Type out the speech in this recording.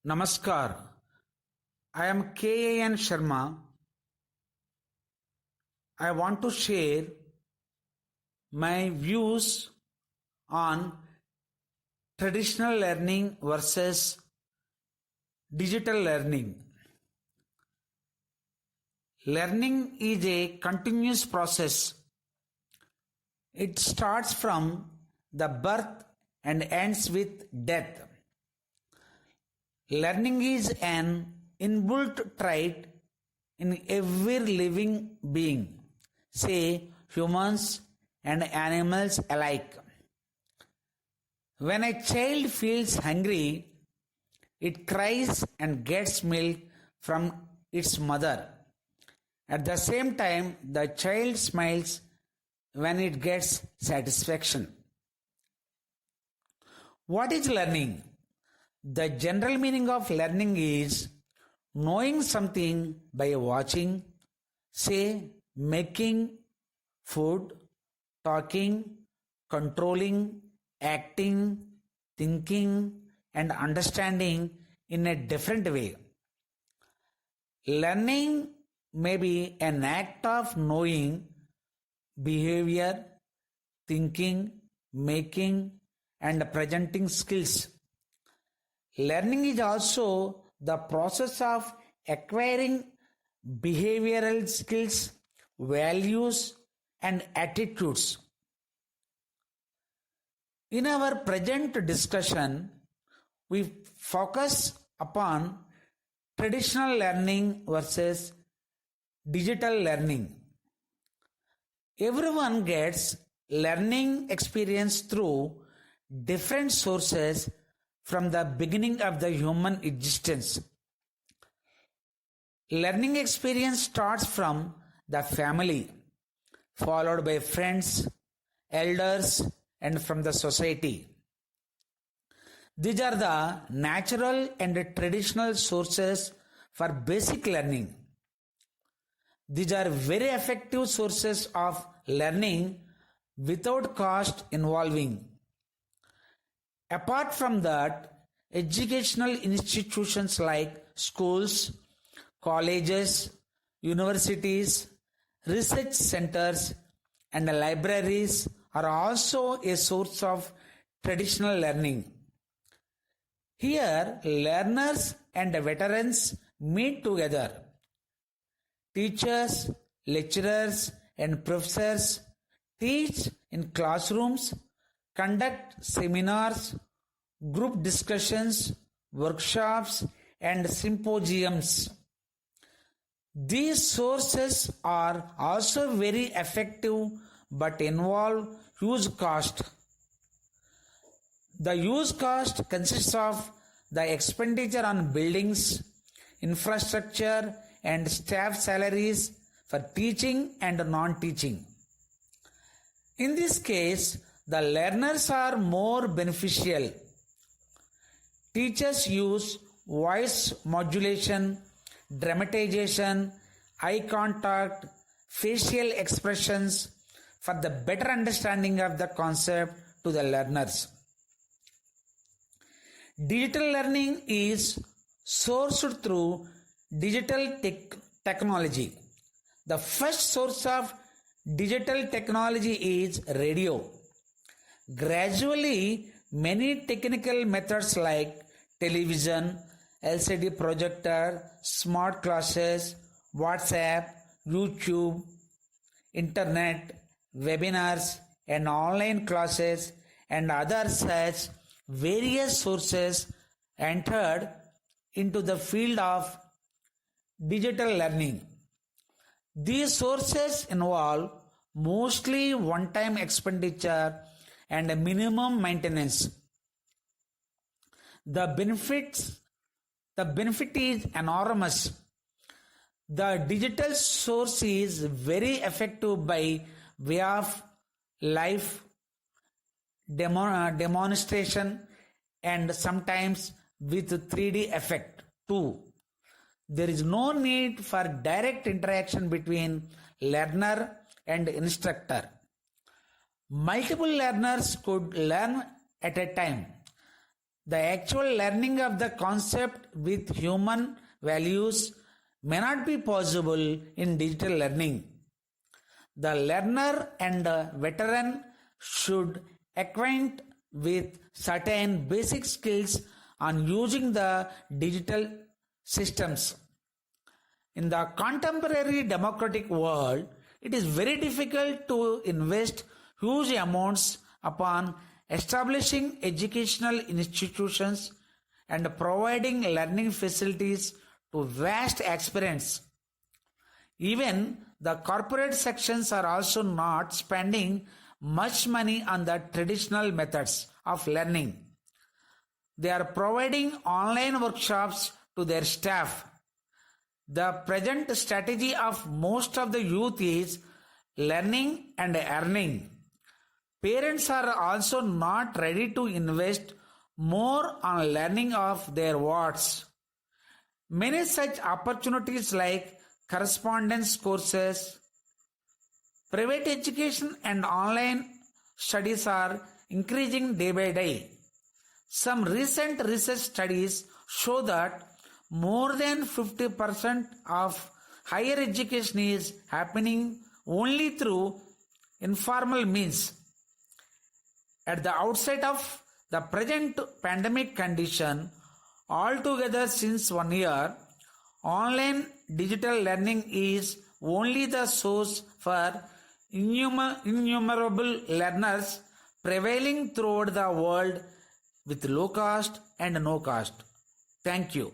Namaskar. I am KAN Sharma. I want to share my views on traditional learning versus digital learning. Learning is a continuous process. It starts from the birth and ends with death. Learning is an inbuilt trait in every living being, say humans and animals alike. When a child feels hungry, it cries and gets milk from its mother. At the same time, the child smiles when it gets satisfaction. What is learning? The general meaning of learning is knowing something by watching, say, making food, talking, controlling, acting, thinking, and understanding in a different way. Learning may be an act of knowing behavior, thinking, making, and presenting skills. Learning is also the process of acquiring behavioral skills, values, and attitudes. In our present discussion, we focus upon traditional learning versus digital learning. Everyone gets learning experience through different sources from the beginning of the human existence. Learning experience starts from the family, followed by friends, elders, and from the society. These are the natural and traditional sources for basic learning. These are very effective sources of learning without cost involving. Apart from that, educational institutions like schools, colleges, universities, research centers, and libraries are also a source of traditional learning. Here, learners and veterans meet together. Teachers, lecturers, and professors teach in classrooms, conduct seminars, group discussions, workshops, and symposiums. These sources are also very effective but involve huge cost. The huge cost consists of the expenditure on buildings, infrastructure, and staff salaries for teaching and non-teaching. In this case, the learners are more beneficial. Teachers use voice modulation, dramatization, eye contact, facial expressions for the better understanding of the concept to the learners. Digital learning is sourced through digital technology. The first source of digital technology is radio. Gradually, many technical methods like television, LCD projector, smart classes, WhatsApp, YouTube, internet, webinars, and online classes, and other such various sources entered into the field of digital learning. These sources involve mostly one-time expenditure and minimum maintenance. The benefit is enormous. The digital source is very effective by way of live demonstration and sometimes with 3D effect too. There is no need for direct interaction between learner and instructor. Multiple learners could learn at a time. The actual learning of the concept with human values may not be possible in digital learning. The learner and veteran should acquaint with certain basic skills on using the digital systems. In the contemporary democratic world, it is very difficult to invest huge amounts upon establishing educational institutions and providing learning facilities to vast aspirants. Even the corporate sections are also not spending much money on the traditional methods of learning. They are providing online workshops to their staff. The present strategy of most of the youth is learning and earning. Parents are also not ready to invest more on learning of their wards. Many such opportunities like correspondence courses, private education and online studies are increasing day by day. Some recent research studies show that more than 50% of higher education is happening only through informal means. At the outset of the present pandemic condition, altogether since 1 year, online digital learning is only the source for innumerable learners prevailing throughout the world with low cost and no cost. Thank you.